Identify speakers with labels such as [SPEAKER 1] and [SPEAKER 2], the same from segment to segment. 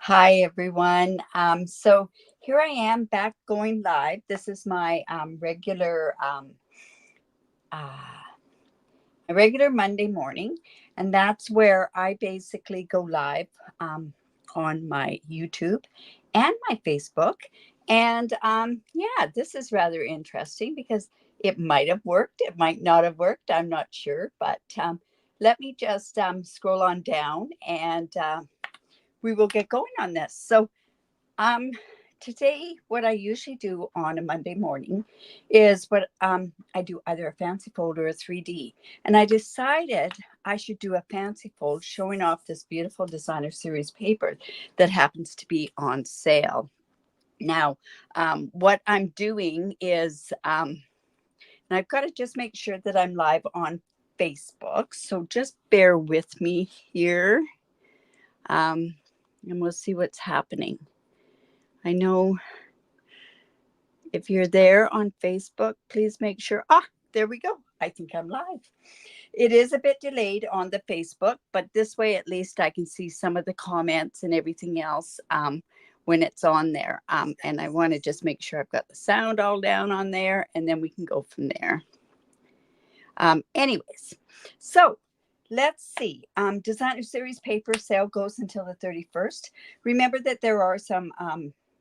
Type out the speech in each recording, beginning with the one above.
[SPEAKER 1] Hi, everyone. So here I am back going live. This is my uh, regular Monday morning, and that's where I basically go live on my YouTube and my Facebook. And yeah, this is rather interesting because it might have worked, it might not have worked. I'm not sure, but let me just scroll on down and we will get going on this. So Um, today, what I usually do on a Monday morning is what I do either a fancy fold or a 3D. And I decided I should do a fancy fold showing off this beautiful designer series paper that happens to be on sale. Now, what I'm doing is, and I've got to just make sure that I'm live on Facebook. So just bear with me here, and we'll see what's happening. I know if you're there on Facebook, please make sure. There we go. I think I'm live. It is a bit delayed on the Facebook, but this way at least I can see some of the comments and everything else when it's on there. And I want to just make sure I've got the sound all down on there, and then we can go from there. Anyways, so let's see. Designer Series paper sale goes until the 31st. Remember that there are some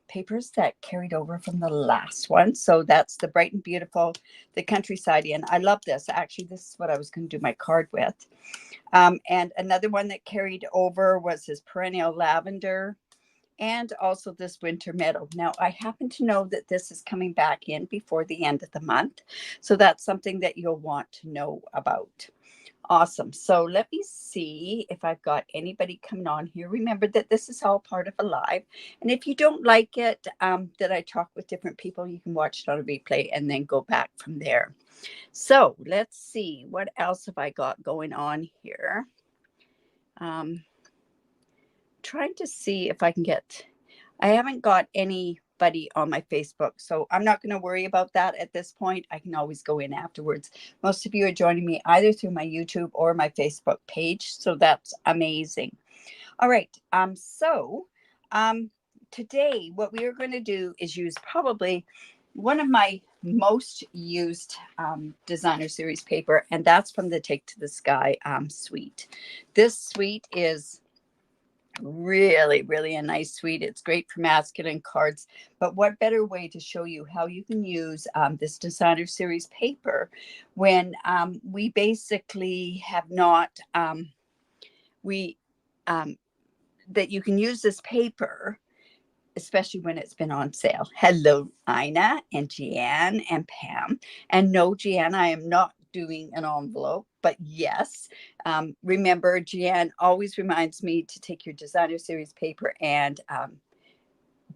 [SPEAKER 1] papers that carried over from the last one. So that's the Bright and Beautiful, the Countryside Inn. I love this. Actually, this is what I was going to do my card with. And another one that carried over was this Perennial Lavender and also this Winter Meadow. Now, I happen to know that this is coming back in before the end of the month. So that's something that you'll want to know about. Awesome. So let me see if I've got anybody coming on here. Remember that this is all part of a live. And if you don't like it, that I talk with different people, you can watch it on a replay and then go back from there. So let's see. What else have I got going on here? Trying to see if I can get, I haven't got anybody on my Facebook, so I'm not going to worry about that at this point. I can always go in afterwards. Most of you are joining me either through my YouTube or my Facebook page, so that's amazing. All right, today what we are going to do is use probably one of my most used designer series paper, and that's from the Take to the Sky suite. This suite is really a nice suite. It's great for masculine cards, but what better way to show you how you can use this designer series paper when we basically have not we that you can use this paper, especially when it's been on sale. Hello, Ina and Jeanne and Pam. And no, Jeanne, I am not doing an envelope, but yes, remember, Jeanne always reminds me to take your designer series paper and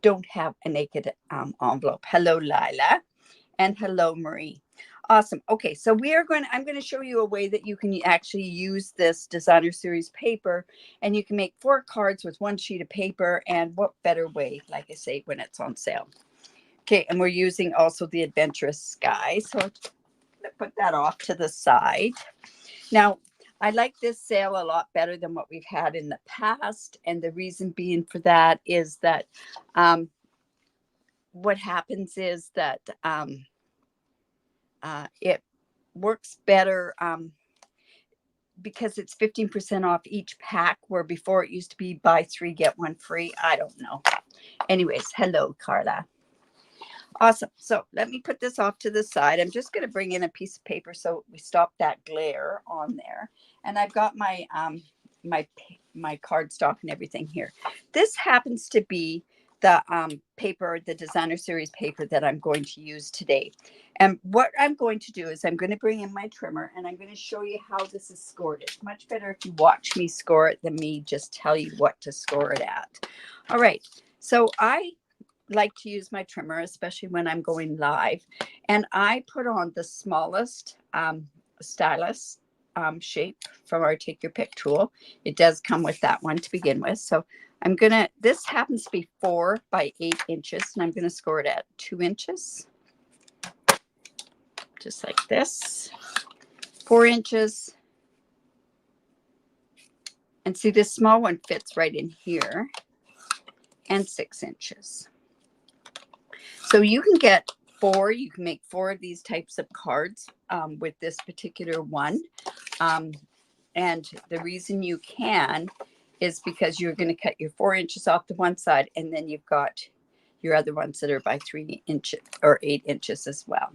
[SPEAKER 1] don't have a naked envelope. Hello, Lila. And hello, Marie. Awesome. Okay, so I'm going to show you a way that you can actually use this designer series paper, and you can make 4 cards with 1 sheet of paper. And what better way, like I say, when it's on sale. Okay, and we're using also the Adventurous Sky. So I'm going to put that off to the side. Now, I like this sale a lot better than what we've had in the past. And the reason being for that is that what happens is that it works better because it's 15% off each pack, where before it used to be buy 3, get 1 free. I don't know. Anyways, hello, Carla. Awesome. So let me put this off to the side. I'm just going to bring in a piece of paper so we stop that glare on there. And I've got my my cardstock and everything here. This happens to be the paper, the designer series paper that I'm going to use today. And what I'm going to do is I'm going to bring in my trimmer and I'm going to show you how this is scored. It's much better if you watch me score it than me just tell you what to score it at. All right. So I like to use my trimmer, especially when I'm going live. And I put on the smallest stylus shape from our Take Your Pick tool. It does come with that one to begin with. So this happens to be 4 by 8 inches, and I'm going to score it at 2 inches. Just like this. 4 inches. And see, this small one fits right in here. and 6 inches. So you can get 4, you can make 4 of these types of cards with this particular one. And the reason you can is because you're going to cut your 4 inches off to one side, and then you've got your other ones that are by 3 inches or 8 inches as well.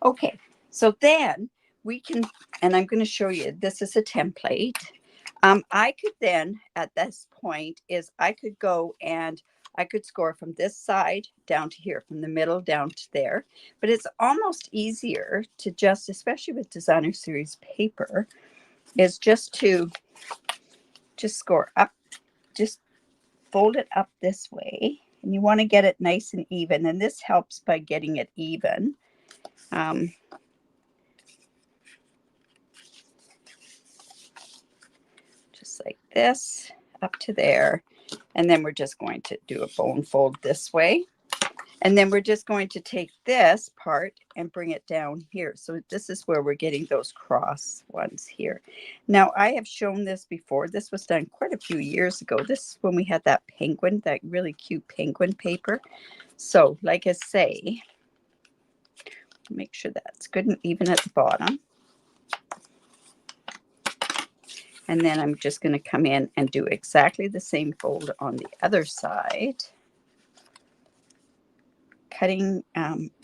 [SPEAKER 1] Okay, so then we can, and I'm going to show you, this is a template. I could then, at this point, is I could go and I could score from this side down to here, from the middle down to there. But it's almost easier to just, especially with designer series paper, is just to just score up, just fold it up this way. And you want to get it nice and even. And this helps by getting it even. Just like this, up to there. And then we're just going to do a bone fold this way. And then we're just going to take this part and bring it down here. So this is where we're getting those cross ones here. Now, I have shown this before. This was done quite a few years ago. This is when we had that penguin, that really cute penguin paper. So like I say, make sure that's good and even at the bottom. And then I'm just going to come in and do exactly the same fold on the other side. Cutting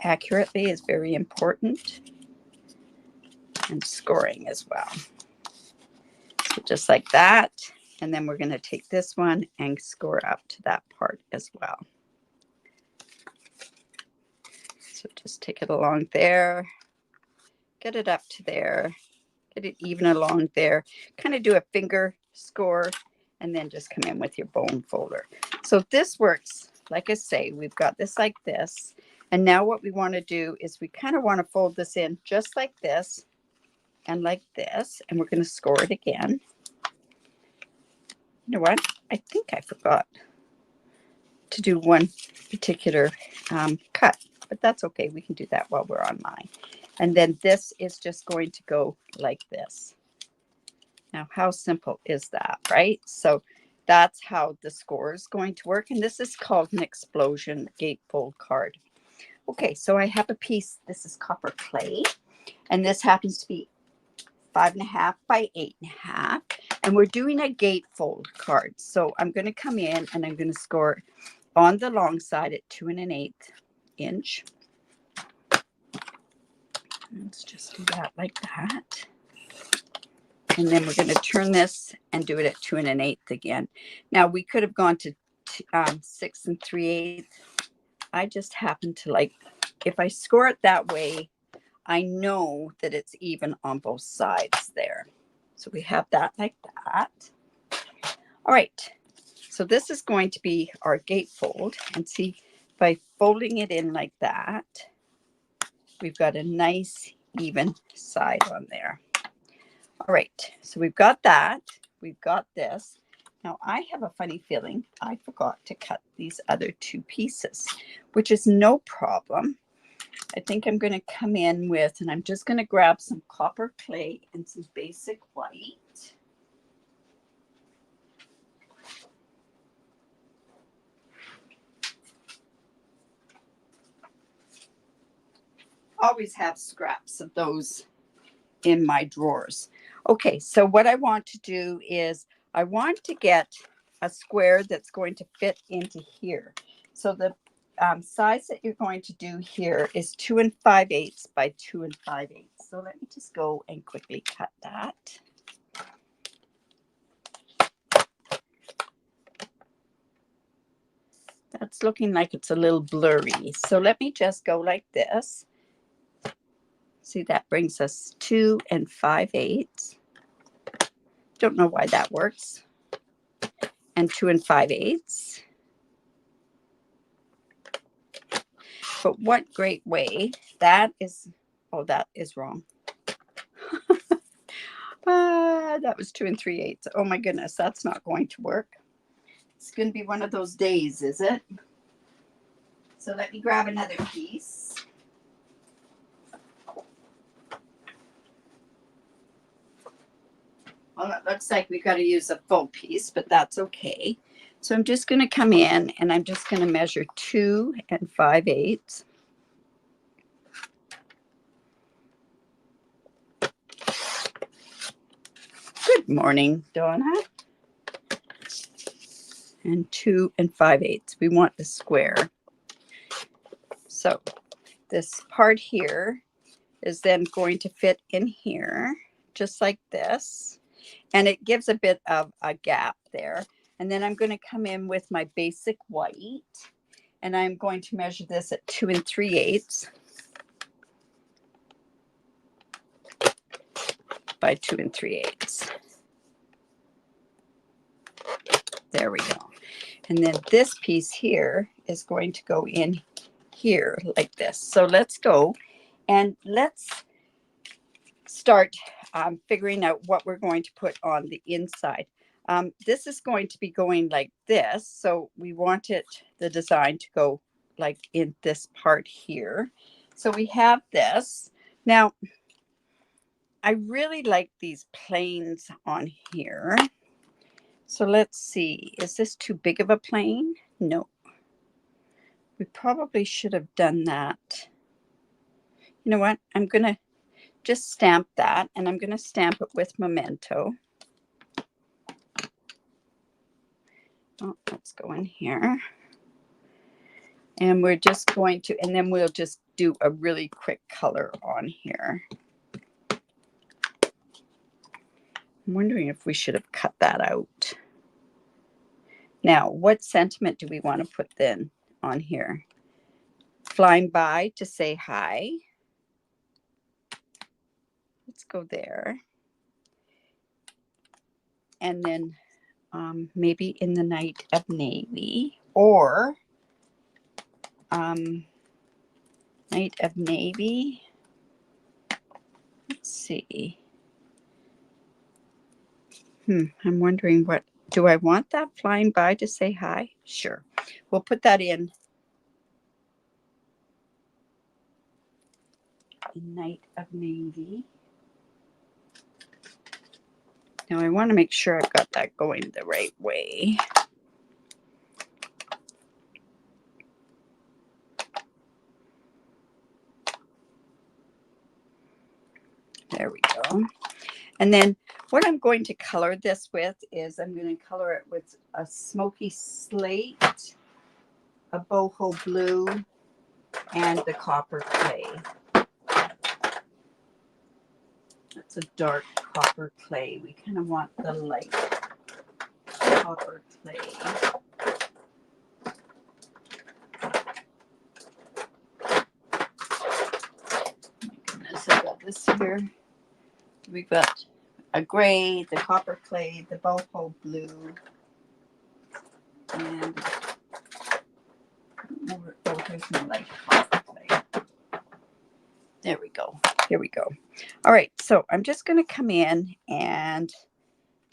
[SPEAKER 1] accurately is very important, and scoring as well. So just like that. And then we're going to take this one and score up to that part as well. So just take it along there, get it up to there, get it even along there, kind of do a finger score, and then just come in with your bone folder. So this works, like I say, we've got this like this. And now what we want to do is we kind of want to fold this in just like this and like this. And we're going to score it again. You know what? I think I forgot to do one particular cut, but that's okay. We can do that while we're online. And then this is just going to go like this. Now, how simple is that, right? So that's how the score is going to work. And this is called an explosion gatefold card. Okay, so I have a piece. This is copper clay, and this happens to be 5.5 by 8.5. And we're doing a gatefold card. So I'm going to come in and I'm going to score on the long side at 2 1/8 inch. Let's just do that like that. And then we're going to turn this and do it at 2 1/8 again. Now we could have gone to 6 3/8. I just happen to like, if I score it that way, I know that it's even on both sides there. So we have that like that. All right. So this is going to be our gatefold. And see, by folding it in like that, we've got a nice even side on there. All right. So we've got that. We've got this. Now I have a funny feeling I forgot to cut these other 2 pieces, which is no problem. I think I'm going to come in with, and I'm just going to grab some copper clay and some basic white. Always have scraps of those in my drawers. Okay, so what I want to do is I want to get a square that's going to fit into here. So the size that you're going to do here is 2 5/8 by 2 5/8. So let me just go and quickly cut that. That's looking like it's a little blurry. So let me just go like this. See, that brings us 2 5/8. Don't know why that works. And 2 5/8. But what great way. That is, oh, that is wrong. That was 2 3/8. Oh my goodness, that's not going to work. It's going to be one of those days, is it? So let me grab another piece. Well, it looks like we got to use a full piece, but that's okay. So I'm just going to come in and I'm just going to measure 2 5/8. Good morning, Donna. And 2 5/8. We want the square. So this part here is then going to fit in here, just like this. And it gives a bit of a gap there. And then I'm going to come in with my basic white. And I'm going to measure this at 2 3/8 by 2 3/8. There we go. And then this piece here is going to go in here like this. So let's go and let's start figuring out what we're going to put on the inside. This is going to be going like this. So we want it, the design, to go like in this part here. So we have this. Now, I really like these planes on here. So let's see, is this too big of a plane? No. We probably should have done that. You know what? I'm going to just stamp that, and I'm going to stamp it with Memento. Oh, let's go in here. And we're just going to, and then we'll just do a really quick color on here. I'm wondering if we should have cut that out. Now, what sentiment do we want to put then on here? Flying by to say hi. Let's go there. And then maybe in the night of navy, or night of navy. Let's see. I'm wondering, what do I want that flying by to say hi? Sure. We'll put that in night of navy. Now I want to make sure I've got that going the right way. There we go. And then what I'm going to color this with is I'm going to color it with a smoky slate, a boho blue, and the copper clay. That's a dark copper clay. We kind of want the light copper clay. Oh my goodness, I got this here. We've got a gray, the copper clay, the boho blue, and here's my light copper clay. There we go. Here we go. All right, so I'm just going to come in and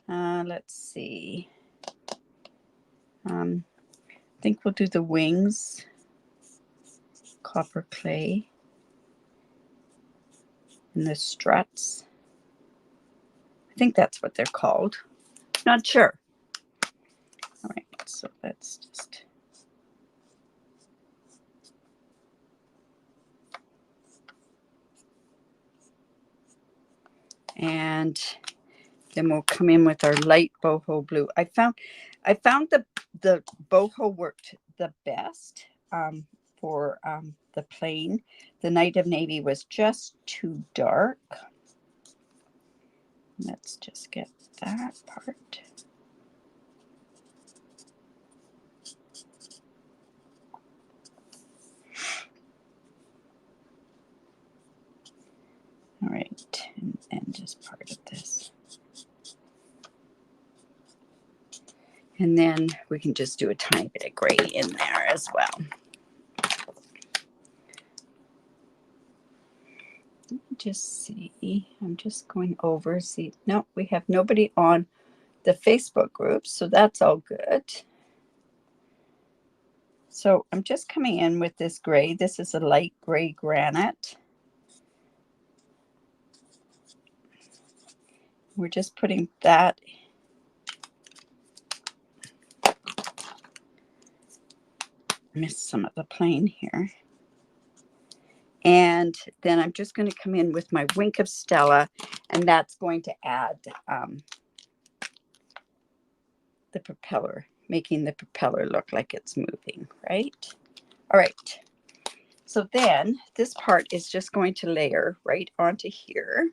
[SPEAKER 1] let's see. I think we'll do the wings, copper clay, and the struts. I think that's what they're called. Not sure. All right, so let's just. And then we'll come in with our light boho blue. I found the boho worked the best for the plain. The night of navy was just too dark. Let's just get that part. All right, and just part of this. And then we can just do a tiny bit of gray in there as well. Let me just see. I'm just going over. See, no, we have nobody on the Facebook group, so that's all good. So I'm just coming in with this gray. This is a light gray granite. we're just putting that. Missed some of the plane here. And then I'm just going to come in with my Wink of Stella, and that's going to add the propeller, making the propeller look like it's moving, right? All right. So then this part is just going to layer right onto here.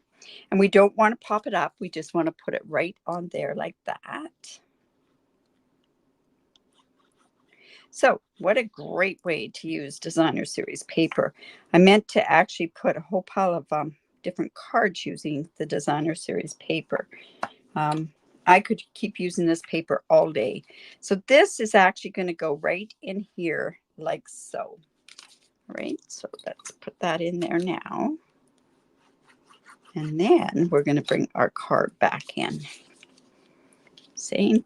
[SPEAKER 1] And we don't want to pop it up. We just want to put it right on there like that. So what a great way to use designer series paper. I meant to actually put a whole pile of different cards using the designer series paper. I could keep using this paper all day. So this is actually going to go right in here like so. All right, so let's put that in there now. And then we're going to bring our card back in. Same,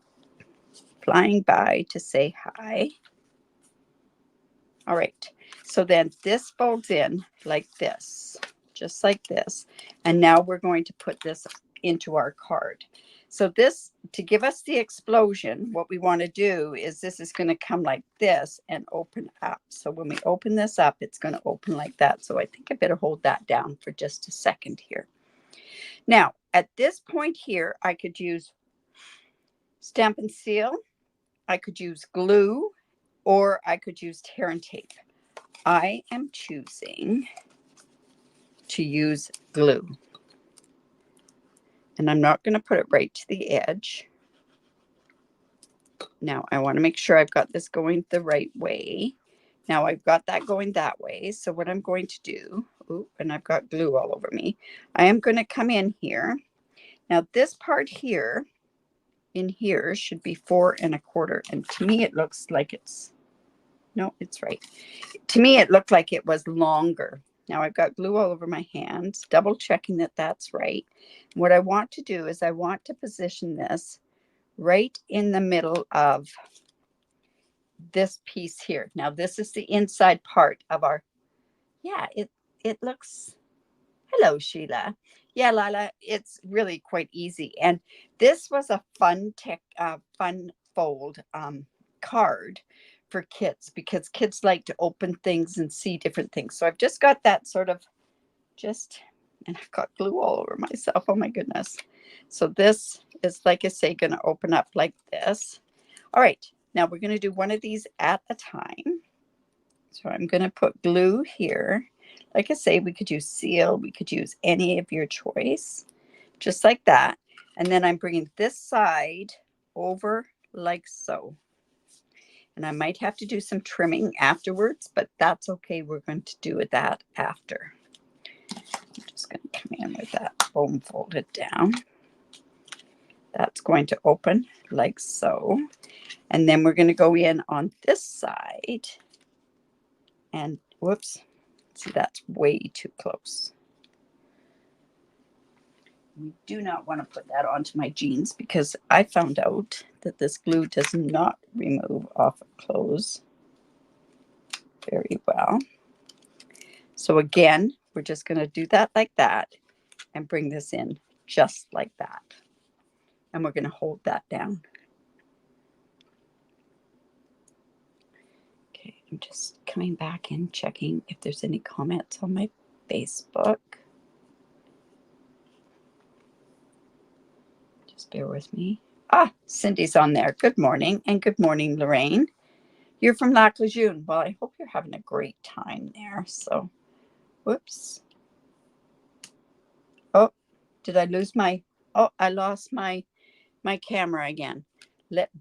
[SPEAKER 1] flying by to say hi. All right, so then this folds in like this, just like this. And now we're going to put this into our card. So this, to give us the explosion, what we want to do is this is going to come like this and open up. So when we open this up, it's going to open like that. So I think I better hold that down for just a second here. Now, at this point here, I could use Stampin' Seal, I could use glue, or I could use tear and tape. I am choosing to use glue. And I'm not going to put it right to the edge. Now, I want to make sure I've got this going the right way. Now, I've got that going that way. So what I'm going to do, and I've got glue all over me, I am going to come in here. Now, this part here, in here, should be 4 1/4. And to me, it looks like it's, no, it's right. To me, it looked like it was longer. Now I've got glue all over my hands, double checking that that's right. What I want to do is I want to position this right in the middle of this piece here. Now this is the inside part of our, yeah, it looks, hello Sheila. Yeah, Lila, it's really quite easy. And this was a fun fold card for kids, because kids like to open things and see different things. So I've just got that sort of and I've got glue all over myself. Oh my goodness. So this is, like I say, going to open up like this. All right. Now we're going to do one of these at a time. So I'm going to put glue here. Like I say, we could use seal. We could use any of your choice, just like that. And then I'm bringing this side over like so. And I might have to do some trimming afterwards, but that's okay. We're going to do that after. I'm just going to come in with that foam folded down. That's going to open like so. And then we're going to go in on this side. And whoops, see, that's way too close. We do not want to put that onto my jeans, because I found out that this glue does not remove off of clothes very well. So again, we're just going to do that like that and bring this in just like that. And we're going to hold that down. Okay, I'm just coming back and checking if there's any comments on my Facebook. Just bear with me. Ah, Cindy's on there. Good morning. And good morning, Lorraine. You're from Lac Lejeune. Well, I hope you're having a great time there. So, whoops. Oh, did I lose my, oh, I lost my camera again.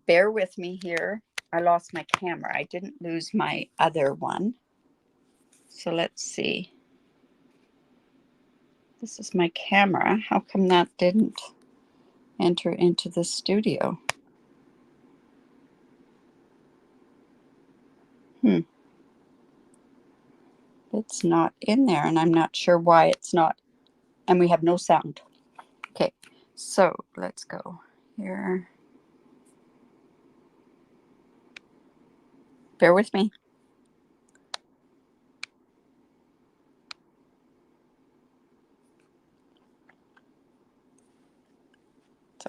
[SPEAKER 1] Bear with me here. I lost my camera. I didn't lose my other one. So let's see. This is my camera. How come that didn't enter into the studio? It's not in there, and I'm not sure why it's not. And we have no sound. Okay, so let's go here. Bear with me.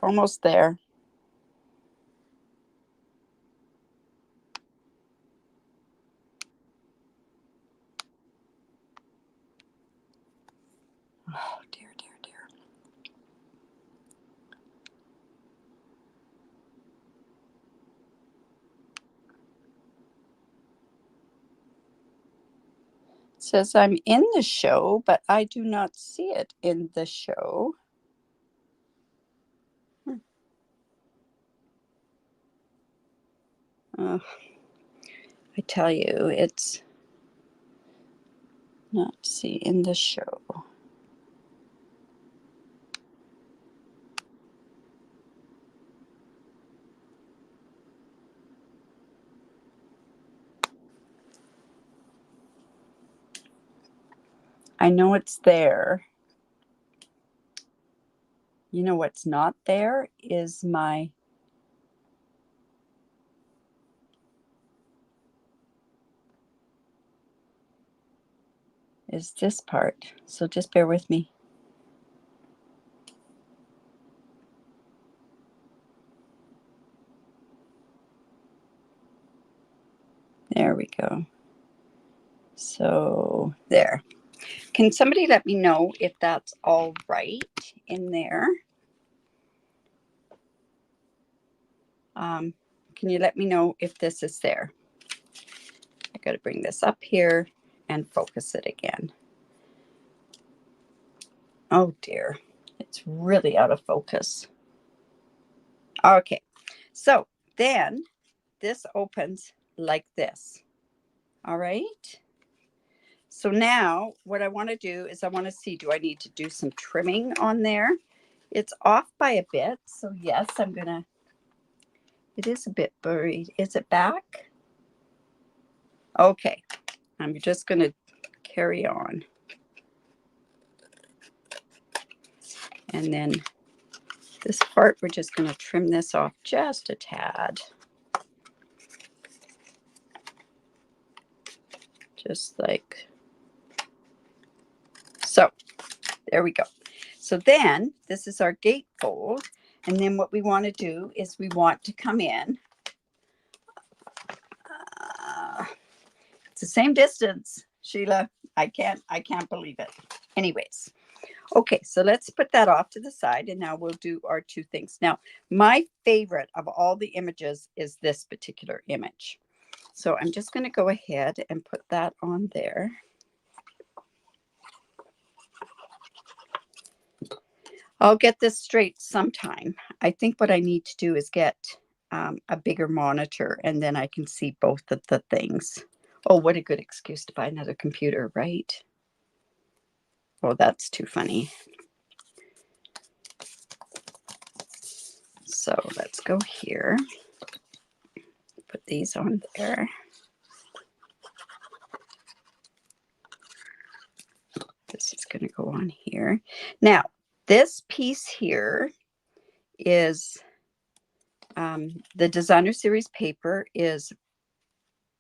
[SPEAKER 1] almost there. Oh, dear, dear, dear. It says I'm in the show, but I do not see it in the show. I tell you, it's not see in the show. I know it's there. You know what's not there is my is this part. So just bear with me. There we go. So there. Can somebody let me know if that's all right in there? Can you let me know if this is there? I got to bring this up here and focus it again. Oh dear, it's really out of focus. Okay, so then this opens like this. All right. So now what I want to do is I want to see, do I need to do some trimming on there? It's off by a bit. So yes, I'm going to, it is a bit buried. Is it back? Okay. I'm just going to carry on. And then this part, we're just going to trim this off just a tad. Just like so. There we go. So then this is our gatefold. And then what we want to do is we want to come in. It's the same distance, Sheila. I can't believe it. Anyways. Okay, so let's put that off to the side and now we'll do our two things. Now, my favorite of all the images is this particular image. So I'm just going to go ahead and put that on there. I'll get this straight sometime. I think what I need to do is get a bigger monitor and then I can see both of the things. Oh, what a good excuse to buy another computer, right? Oh, that's too funny. So let's go here. Put these on there. This is going to go on here. Now, this piece here is the designer series paper is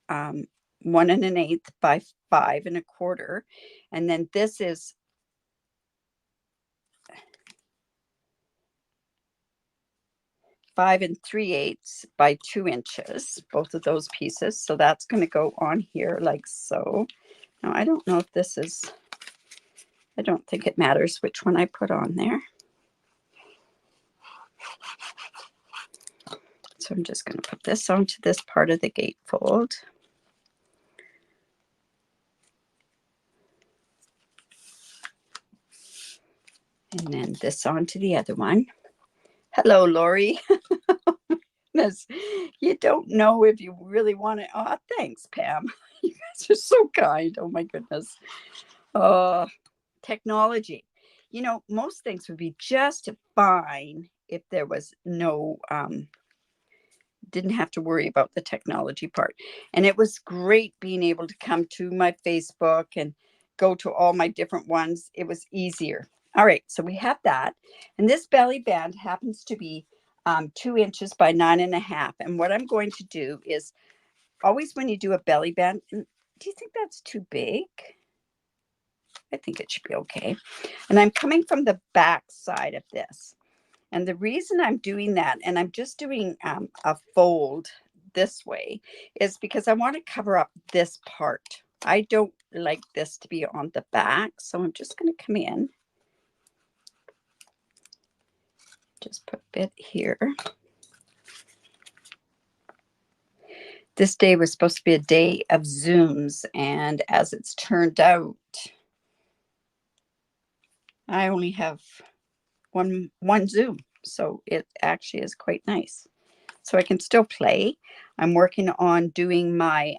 [SPEAKER 1] 1 1/8 by 5 1/4, and then this is 5 3/8 by 2 inches. Both of those pieces. So that's going to go on here like so. Now I don't know if this is. I don't think it matters which one I put on there. So I'm just going to put this onto this part of the gatefold. And then this onto the other one. Hello, Lori. You don't know if you really want it. Oh, thanks, Pam. You guys are so kind. Oh, my goodness. Technology. You know, most things would be just fine if there was no, didn't have to worry about the technology part. And it was great being able to come to my Facebook and go to all my different ones. It was easier. All right, so we have that. And this belly band happens to be 2 inches by 9 1/2. And what I'm going to do is always when you do a belly band, do you think that's too big? I think it should be okay. And I'm coming from the back side of this. And the reason I'm doing that, and I'm just doing a fold this way, is because I want to cover up this part. I don't like this to be on the back, so I'm just going to come in, just put a bit here. This day was supposed to be a day of Zooms, and as it's turned out, I only have one Zoom, so it actually is quite nice. So I can still play. I'm working on doing my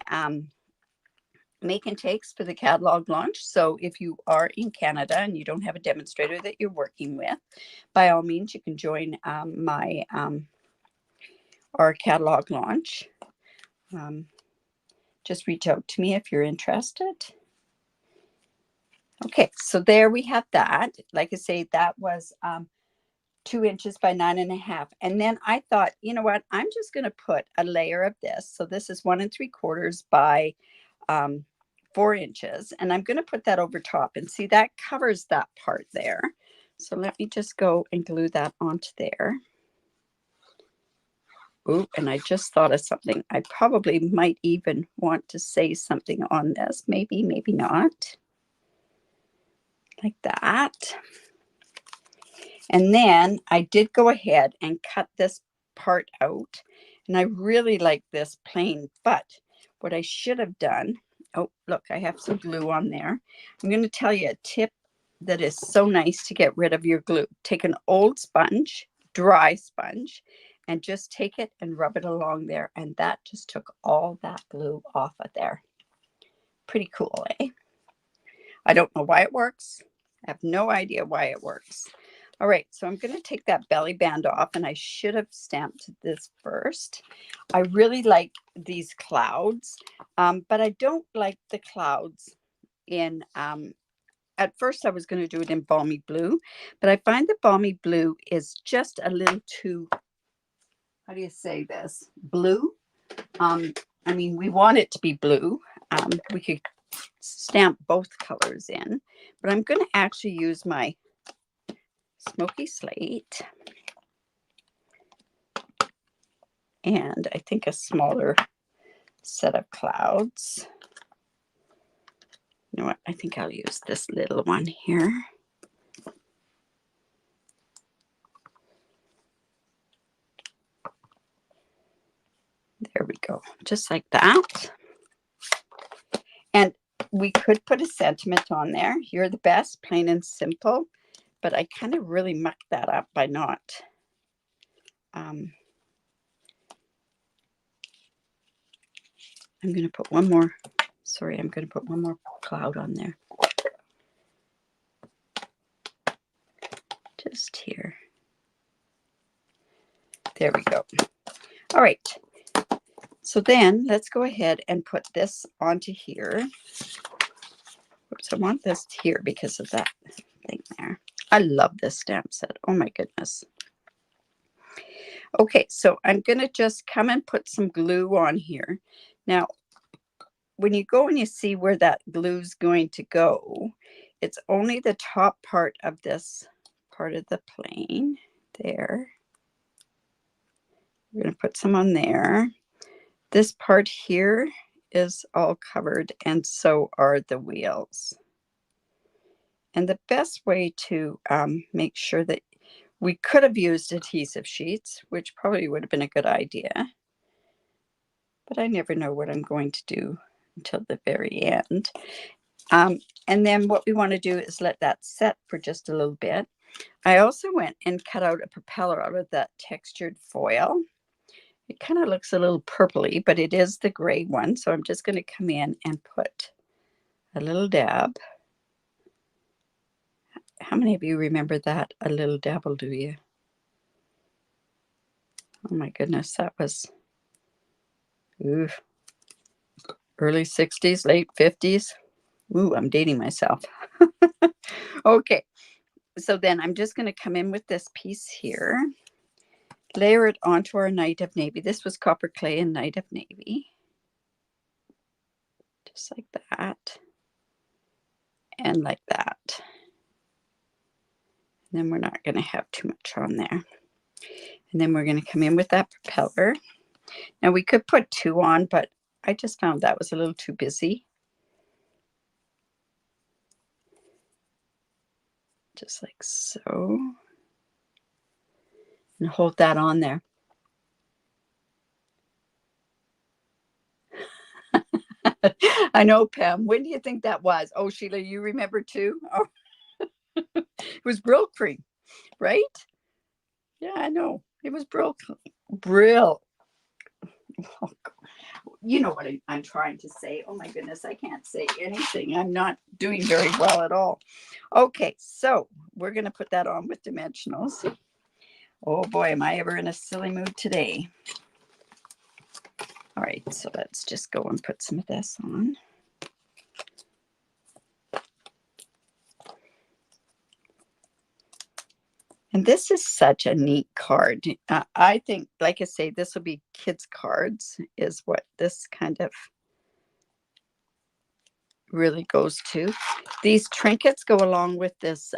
[SPEAKER 1] make and takes for the catalog launch. So if you are in Canada and you don't have a demonstrator that you're working with, by all means, you can join our catalog launch. Just reach out to me if you're interested. Okay, so there we have that. Like I say, that was 2 inches by 9.5. And then I thought, you know what, I'm just going to put a layer of this. So this is 1 3/4 by 4 inches. And I'm going to put that over top, and see, that covers that part there. So let me just go and glue that onto there. Ooh, and I just thought of something. I probably might even want to say something on this. Maybe, maybe not. Like that. And then I did go ahead and cut this part out. And I really like this plain, but what I should have done, oh, look, I have some glue on there. I'm going to tell you a tip that is so nice to get rid of your glue. Take an old sponge, dry sponge, and just take it and rub it along there. And that just took all that glue off of there. Pretty cool, eh? I don't know why it works. I have no idea why it works. All right, so I'm going to take that belly band off, and I should have stamped this first. I really like these clouds, but I don't like the clouds in, at first I was going to do it in balmy blue, but I find the balmy blue is just a little too, how do you say this, blue? I mean, we want it to be blue. We could stamp both colors in, but I'm going to actually use my smoky slate and I think a smaller set of clouds. You know what? I think I'll use this little one here. There we go. Just like that. And we could put a sentiment on there. You're the best, plain and simple. But I kind of really mucked that up by not. I'm going to put one more. Sorry, I'm going to put one more cloud on there. Just here. There we go. All right. So then let's go ahead and put this onto here. Oops, I want this here because of that thing there. I love this stamp set. Oh my goodness. Okay, so I'm going to just come and put some glue on here. Now, when you go and you see where that glue's going to go, it's only the top part of this part of the plane there. We're going to put some on there. This part here is all covered, and so are the wheels. And the best way to make sure that we could have used adhesive sheets, which probably would have been a good idea, but I never know what I'm going to do until the very end. And then what we want to do is let that set for just a little bit. I also went and cut out a propeller out of that textured foil. It kind of looks a little purpley, but it is the gray one. So I'm just going to come in and put a little dab. How many of you remember that? A little dab will do you. Oh my goodness, that was early 60s, late 50s. Ooh, I'm dating myself. Okay, so then I'm just going to come in with this piece here, layer it onto our Night of Navy. This was Copper Clay and Night of Navy. Just like that. And like that. And then we're not going to have too much on there. And then we're going to come in with that propeller. Now we could put 2 on, but I just found that was a little too busy. Just like so. And hold that on there. I know, Pam. When do you think that was? Oh, Sheila, you remember too? Oh, it was Brill cream, right? Yeah, I know. It was Brill. Brill. Oh, you know what I'm trying to say. Oh my goodness, I can't say anything. I'm not doing very well at all. Okay, so we're going to put that on with dimensionals. Oh boy, am I ever in a silly mood today. All right, so let's just go and put some of this on. And this is such a neat card. I think, like I say, this will be kids' cards is what this kind of really goes to. These trinkets go along with this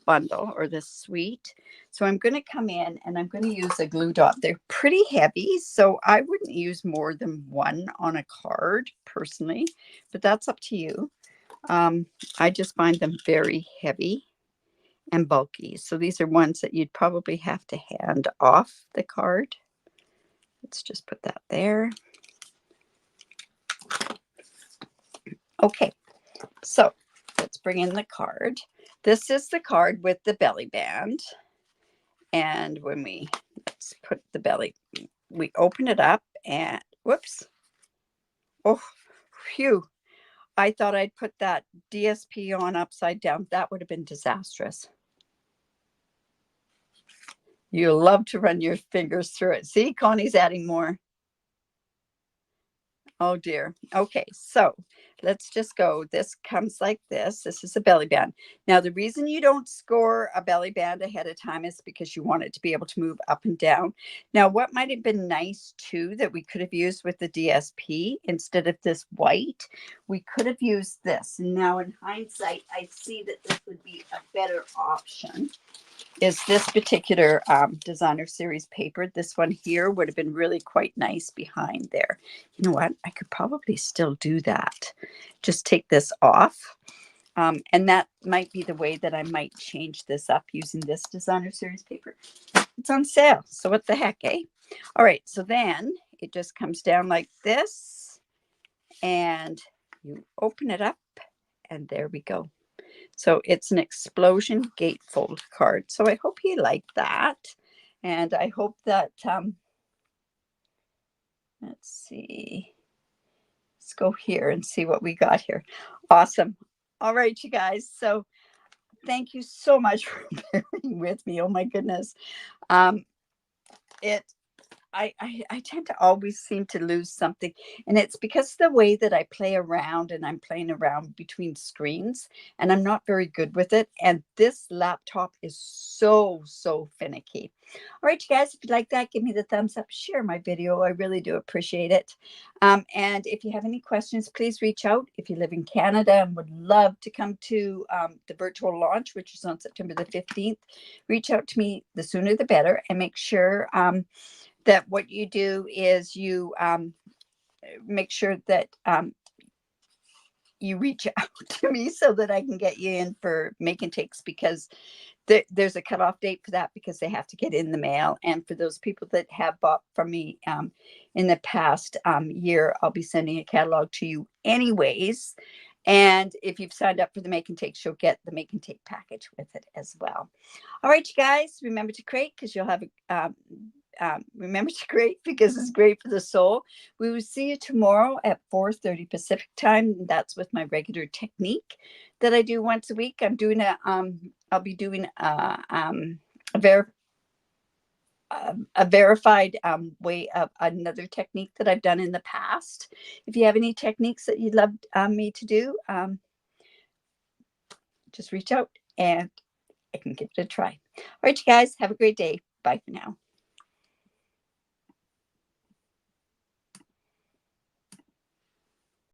[SPEAKER 1] bundle or this suite. So I'm going to come in and I'm going to use a glue dot. They're pretty heavy, so I wouldn't use more than 1 on a card personally, but that's up to you. I just find them very heavy and bulky. So these are ones that you'd probably have to hand off the card. Let's just put that there. Okay, so let's bring in the card. This is the card with the belly band. And when let's put the belly, we open it up and whoops. Oh, phew. I thought I'd put that DSP on upside down. That would have been disastrous. You love to run your fingers through it. See, Connie's adding more. Oh dear. Okay, so let's just go. This comes like this. This is a belly band. Now, the reason you don't score a belly band ahead of time is because you want it to be able to move up and down. Now, what might have been nice too that we could have used with the DSP instead of this white, we could have used this. Now, in hindsight, I see that this would be a better option. Is this particular designer series paper. This one here would have been really quite nice behind there. You know what? I could probably still do that. Just take this off. And that might be the way that I might change this up using this designer series paper. It's on sale. So what the heck, eh? All right. So then it just comes down like this. And you open it up. And there we go. So it's an explosion gatefold card. So I hope you like that. And I hope that, let's see. Let's go here and see what we got here. Awesome. All right, you guys. So thank you so much for bearing with me. Oh my goodness. I tend to always seem to lose something, and it's because of the way that I play around and I'm playing around between screens, and I'm not very good with it. And this laptop is so finicky. All right, you guys, if you like that, give me the thumbs up, share my video. I really do appreciate it. And if you have any questions, please reach out. If you live in Canada and would love to come to the virtual launch, which is on September the 15th, reach out to me. The sooner the better, and make sure that what you do is you make sure that you reach out to me so that I can get you in for make and takes, because there's a cutoff date for that because they have to get in the mail. And for those people that have bought from me in the past year, I'll be sending a catalog to you anyways. And if you've signed up for the make and takes, you'll get the make and take package with it as well. All right, you guys, remember to create because you'll have remember to create because it's great for the soul. We will see you tomorrow at 4:30 Pacific time. That's with my regular technique that I do once a week. I'm doing I'll be doing a verified way of another technique that I've done in the past. If you have any techniques that you'd love me to do, just reach out and I can give it a try. All right, you guys, have a great day. Bye for now.